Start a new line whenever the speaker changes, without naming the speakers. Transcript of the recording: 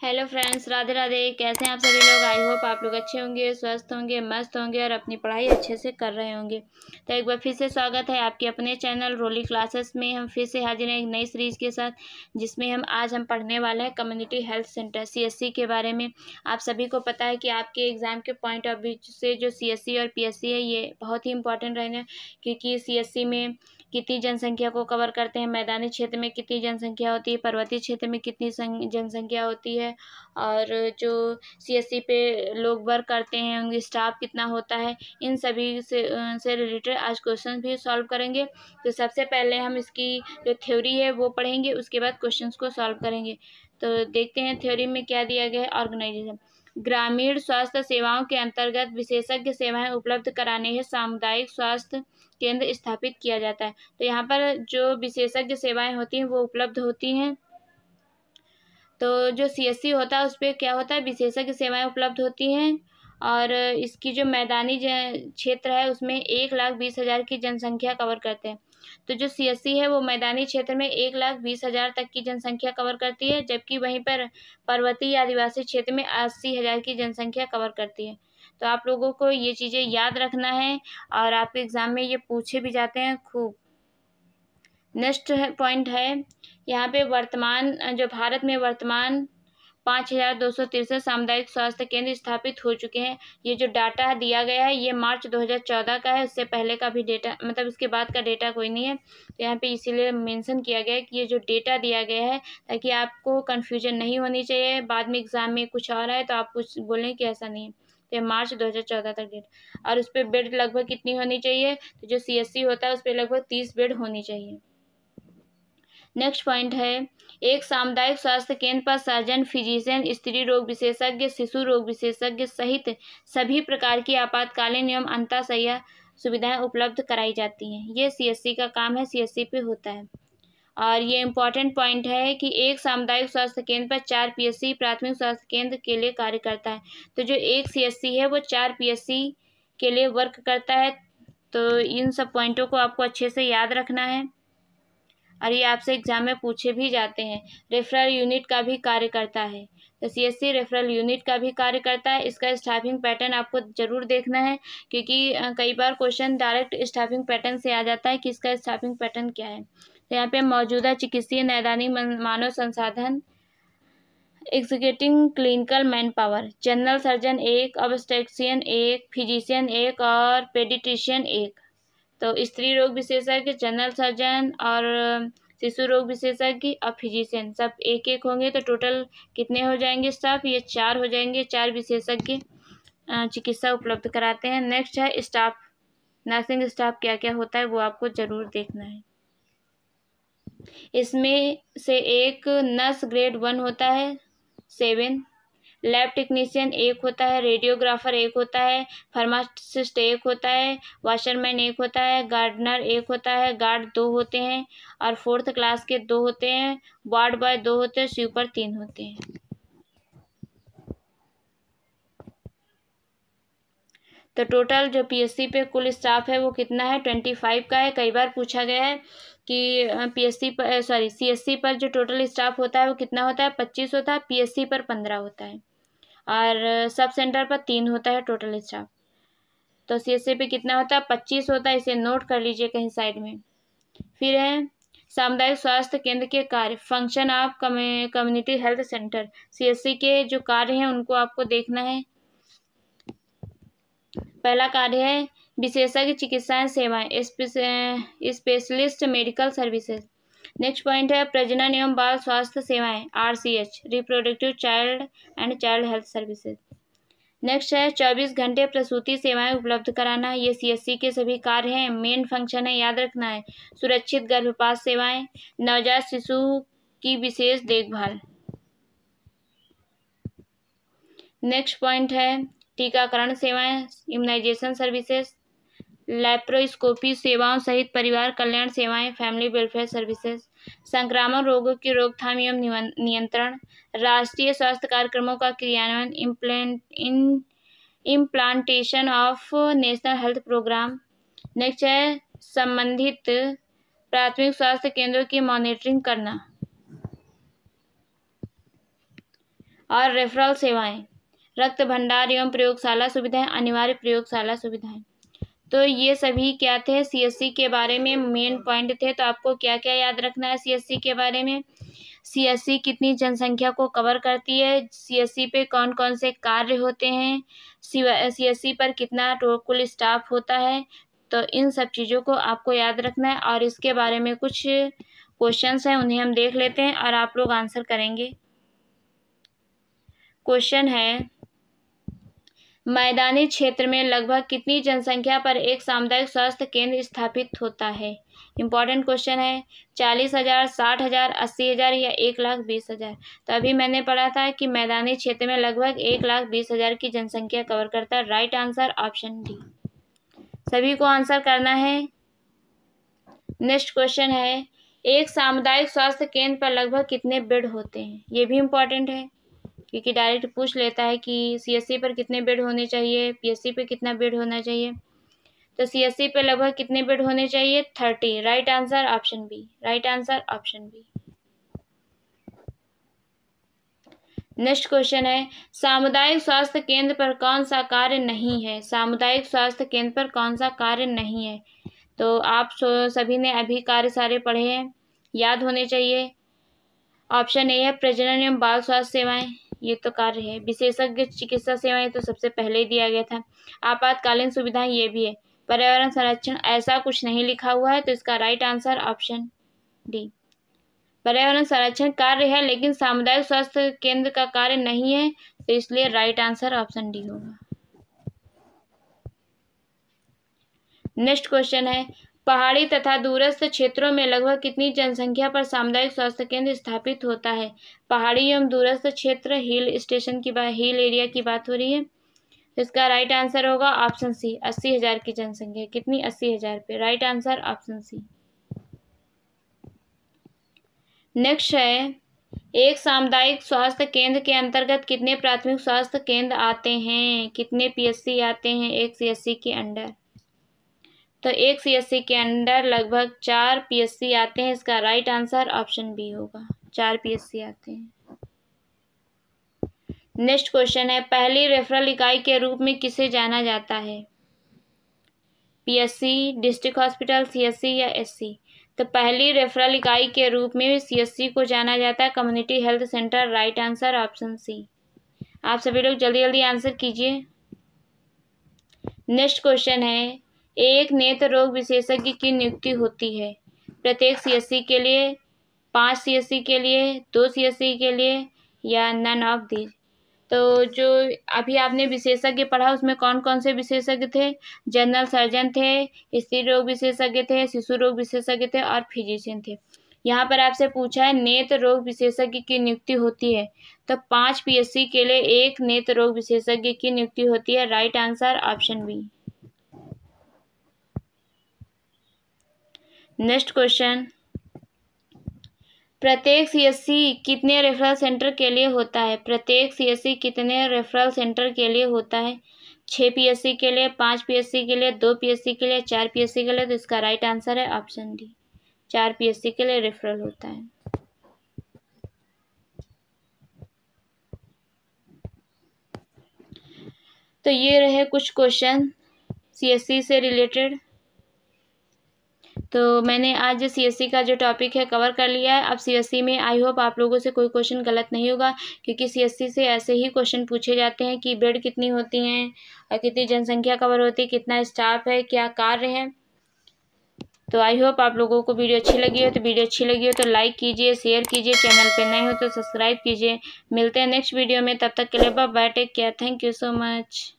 Hello friends, Radhe Radhe. कैसे हैं आप सभी लोग। आई होप आप लोग अच्छे होंगे, स्वस्थ होंगे, मस्त होंगे और अपनी पढ़ाई अच्छे से कर रहे होंगे। तो एक बार फिर से स्वागत है आपके अपने चैनल रोली क्लासेस में। हम फिर से हाजिर हैं एक नई सीरीज़ के साथ, जिसमें आज हम पढ़ने वाले हैं कम्युनिटी हेल्थ सेंटर CHC के बारे में। आप सभी को पता है कि आपके एग्ज़ाम के पॉइंट ऑफ व्यू से जो CHC और PSC है, ये बहुत ही इंपॉर्टेंट रहेंगे, क्योंकि CHC में कितनी जनसंख्या को कवर करते हैं, मैदानी क्षेत्र में कितनी जनसंख्या होती है, पर्वतीय क्षेत्र में कितनी जनसंख्या होती है, और जो CSC पे लोग वर्क करते हैं उनकी स्टाफ कितना होता है, इन सभी से रिलेटेड आज क्वेश्चन भी सॉल्व करेंगे। तो सबसे पहले हम इसकी जो थ्योरी है वो पढ़ेंगे, उसके बाद क्वेश्चंस को सॉल्व करेंगे। तो देखते हैं थ्योरी में क्या दिया गया है। ऑर्गेनाइजेशन ग्रामीण स्वास्थ्य सेवाओं के अंतर्गत विशेषज्ञ सेवाएं उपलब्ध कराने हेतु सामुदायिक स्वास्थ्य केंद्र स्थापित किया जाता है। तो यहाँ पर जो विशेषज्ञ सेवाएं होती हैं वो उपलब्ध होती हैं। तो जो CSC होता है उस पर क्या होता है, विशेषज्ञ सेवाएं उपलब्ध होती हैं, और इसकी जो मैदानी क्षेत्र है उसमें 1,20,000 की जनसंख्या कवर करते हैं। तो जो CSC है वो मैदानी क्षेत्र में 1,20,000 तक की जनसंख्या कवर करती है, जबकि वहीं पर पर्वतीय आदिवासी क्षेत्र में 80,000 की जनसंख्या कवर करती है। तो आप लोगों को ये चीज़ें याद रखना है, और आपके एग्ज़ाम में ये पूछे भी जाते हैं खूब। नेक्स्ट पॉइंट है यहाँ पे जो भारत में वर्तमान 5,263 सामुदायिक स्वास्थ्य केंद्र स्थापित हो चुके हैं। ये जो डाटा दिया गया है ये मार्च 2014 का है, उससे पहले का भी डेटा, मतलब इसके बाद का डेटा कोई नहीं है। तो यहाँ पे इसीलिए मेंशन किया गया है कि ये जो डेटा दिया गया है, ताकि आपको कन्फ्यूजन नहीं होनी चाहिए, बाद में एग्जाम में कुछ और है तो आप कुछ बोलें कि ऐसा नहीं है। तो मार्च 2014 तक डेटा, और उस पर बेड लगभग कितनी होनी चाहिए, तो जो CSC होता है उस पर लगभग 30 बेड होनी चाहिए। नेक्स्ट पॉइंट है एक सामुदायिक स्वास्थ्य केंद्र पर सर्जन, फिजिशियन, स्त्री रोग विशेषज्ञ, शिशु रोग विशेषज्ञ सहित सभी प्रकार की आपातकालीन एवं अंतःशय्या सुविधाएं उपलब्ध कराई जाती हैं। ये CSC का काम है, CSC पे होता है। और ये इम्पॉर्टेंट पॉइंट है कि एक सामुदायिक स्वास्थ्य केंद्र पर 4 PSC प्राथमिक स्वास्थ्य केंद्र के लिए कार्य करता है। तो जो एक CSC है वो 4 PSC के लिए वर्क करता है। तो इन सब पॉइंटों को आपको अच्छे से याद रखना है, और ये आपसे एग्जाम में पूछे भी जाते हैं। रेफरल यूनिट का भी कार्य करता है, तो CSC रेफरल यूनिट का भी कार्य करता है। इसका स्टाफिंग पैटर्न आपको जरूर देखना है, क्योंकि कई बार क्वेश्चन डायरेक्ट स्टाफिंग पैटर्न से आ जाता है कि इसका स्टाफिंग पैटर्न क्या है। तो यहाँ पे मौजूदा चिकित्सीय नैदानिक मानव संसाधन, executing clinical man power, general surgeon 1, obstetrician 1, physician 1 और पेडिट्रिशियन 1। तो स्त्री रोग विशेषज्ञ, जनरल सर्जन और शिशु रोग विशेषज्ञ और फिजिशियन सब 1-1 होंगे। तो टोटल कितने हो जाएंगे स्टाफ, ये 4 हो जाएंगे। 4 विशेषज्ञ चिकित्सा उपलब्ध कराते हैं। नेक्स्ट है स्टाफ, नर्सिंग स्टाफ क्या क्या होता है वो आपको जरूर देखना है। इसमें से एक नर्स ग्रेड 1 होता है 7, लैब टेक्नीशियन 1 होता है, रेडियोग्राफर 1 होता है, फार्मासिस्ट 1 होता है, वॉशरमैन 1 होता है, गार्डनर 1 होता है, गार्ड 2 होते हैं, और 4th क्लास के 2 होते हैं, वार्ड बॉय 2 होते हैं, स्वीपर 3 होते हैं। तो टोटल जो PSC पे कुल स्टाफ है वो कितना है, 25 का है। कई बार पूछा गया है कि CSC पर जो टोटल स्टाफ होता है वो कितना होता है, 25 होता है, PSC पर 15 होता है, और सब सेंटर पर 3 होता है टोटल स्टाफ। तो CSC पे कितना होता है, 25 होता है। इसे नोट कर लीजिए कहीं साइड में। फिर है सामुदायिक स्वास्थ्य केंद्र के कार्य, function of community health centre. CSC के जो कार्य हैं उनको आपको देखना है। पहला कार्य है विशेषज्ञ चिकित्सा सेवाएं, specialist medical services. Next point है प्रजनन एवं बाल स्वास्थ्य सेवाएं, RCH, reproductive child and child health services. Next है 24 घंटे प्रसूति सेवाएं उपलब्ध कराना। ये CSC के सभी कार्य हैं, मेन फंक्शन है, याद रखना है। सुरक्षित गर्भपात सेवाएं, नवजात शिशु की विशेष देखभाल। नेक्स्ट पॉइंट है टीकाकरण सेवाएं, इम्यूनाइजेशन सर्विसेज, लैप्रोस्कोपी सेवाओं सहित परिवार कल्याण सेवाएं, फैमिली वेलफेयर सर्विसेज, संक्रामक रोगों की रोकथाम एवं नियंत्रण, राष्ट्रीय स्वास्थ्य कार्यक्रमों का क्रियान्वयन, implantation of national health programme. Next है संबंधित प्राथमिक स्वास्थ्य केंद्रों की मॉनिटरिंग करना, और रेफरल सेवाएं, रक्त भंडार एवं प्रयोगशाला सुविधाएं, अनिवार्य प्रयोगशाला सुविधाएं। तो ये सभी क्या थे, सीएससी के बारे में मेन पॉइंट थे। तो आपको क्या क्या याद रखना है सीएससी के बारे में? सीएससी कितनी जनसंख्या को कवर करती है, सीएससी पे कौन कौन से कार्य होते हैं, सीएससी पर कितना कुल स्टाफ होता है। तो इन सब चीज़ों को आपको याद रखना है। और इसके बारे में कुछ क्वेश्चंस हैं, उन्हें हम देख लेते हैं और आप लोग आंसर करेंगे। क्वेश्चन है, मैदानी क्षेत्र में लगभग कितनी जनसंख्या पर एक सामुदायिक स्वास्थ्य केंद्र स्थापित होता है? इंपॉर्टेंट क्वेश्चन है। 40,000, 60,000, 80,000 या 1,20,000। तो अभी मैंने पढ़ा था कि मैदानी क्षेत्र में लगभग 1,20,000 की जनसंख्या कवर करता है। Right answer option D. सभी को आंसर करना है। नेक्स्ट क्वेश्चन है, एक सामुदायिक स्वास्थ्य केंद्र पर लगभग कितने बेड होते हैं? ये भी इम्पोर्टेंट है क्योंकि डायरेक्ट पूछ लेता है कि सीएससी पर कितने बेड होने चाहिए, पीएससी पे कितना बेड होना चाहिए। तो सीएससी पे लगभग कितने बेड होने चाहिए? 30। Right answer option B. Right answer option B. Next question है, सामुदायिक स्वास्थ्य केंद्र पर कौन सा कार्य नहीं है? सामुदायिक स्वास्थ्य केंद्र पर कौन सा कार्य नहीं है? तो आप सभी ने अभी कार्य सारे पढ़े हैं, याद होने चाहिए। ऑप्शन ए है प्रजनन एवं बाल स्वास्थ्य सेवाएं, ये तो कार्य है। विशेषज्ञ चिकित्सा सेवाएं तो सबसे पहले ही दिया गया था। आपातकालीन सुविधाएं, ये भी है। पर्यावरण संरक्षण, ऐसा कुछ नहीं लिखा हुआ है, तो इसका राइट आंसर ऑप्शन डी। पर्यावरण संरक्षण कार्य है लेकिन सामुदायिक स्वास्थ्य केंद्र का कार्य नहीं है, तो इसलिए राइट आंसर ऑप्शन डी होगा। नेक्स्ट क्वेश्चन है, पहाड़ी तथा दूरस्थ क्षेत्रों में लगभग कितनी जनसंख्या पर सामुदायिक स्वास्थ्य केंद्र स्थापित होता है? पहाड़ी एवं दूरस्थ क्षेत्र, हिल स्टेशन की बात, हिल एरिया की बात हो रही है। इसका राइट आंसर होगा ऑप्शन सी, 80,000 की जनसंख्या। कितनी? 80,000 पे। Right answer option C. Next है, एक सामुदायिक स्वास्थ्य केंद्र के अंतर्गत कितने प्राथमिक स्वास्थ्य केंद्र आते हैं? कितने पीएससी आते हैं एक सीएससी के अंडर? तो एक सीएससी के अंडर लगभग 4 पीएससी आते हैं। इसका राइट आंसर ऑप्शन बी होगा, 4 पीएससी आते हैं। नेक्स्ट क्वेश्चन है, पहली रेफरल इकाई के रूप में किसे जाना जाता है? पीएससी, डिस्ट्रिक्ट हॉस्पिटल, सीएससी या एससी? तो पहली रेफरल इकाई के रूप में सीएससी को जाना जाता है, community health centre. Right answer option C. आप सभी लोग जल्दी जल्दी आंसर कीजिए। नेक्स्ट क्वेश्चन है, एक नेत्र रोग विशेषज्ञ की नियुक्ति होती है प्रत्येक सीएससी के लिए, 5 सीएससी के लिए, 2 सीएससी के लिए या नन ऑफ दीज? तो जो अभी आपने विशेषज्ञ पढ़ा उसमें कौन कौन से विशेषज्ञ थे? जनरल सर्जन थे, स्त्री रोग विशेषज्ञ थे, शिशु रोग विशेषज्ञ थे और फिजिशियन थे। यहाँ पर आपसे पूछा है नेत्र रोग विशेषज्ञ की नियुक्ति होती है, तो 5 पीएससी के लिए 1 नेत्र रोग विशेषज्ञ की नियुक्ति होती है। Right answer option B. Next question, प्रत्येक सीएससी कितने रेफरल सेंटर के लिए होता है? प्रत्येक सीएससी कितने रेफरल सेंटर के लिए होता है? 6 पीएससी के लिए, 5 पीएससी के लिए, 2 पीएससी के लिए, 4 पीएससी के लिए? तो इसका राइट आंसर है ऑप्शन डी, 4 पीएससी के लिए रेफरल होता है। तो ये रहे कुछ क्वेश्चन सीएससी से रिलेटेड। तो मैंने आज सीएससी का जो टॉपिक है कवर कर लिया है। अब सीएससी में आई होप आप लोगों से कोई क्वेश्चन गलत नहीं होगा, क्योंकि सीएससी से ऐसे ही क्वेश्चन पूछे जाते हैं कि बेड कितनी होती हैं और कितनी जनसंख्या कवर होती है, कितना स्टाफ है, क्या कार्य है। तो आई होप आप लोगों को वीडियो अच्छी लगी हो। तो वीडियो अच्छी लगी हो तो लाइक कीजिए, शेयर कीजिए, चैनल पर नए हो तो सब्सक्राइब कीजिए। मिलते हैं नेक्स्ट वीडियो में, तब तक के लिए bye bye, take care, thank you so much.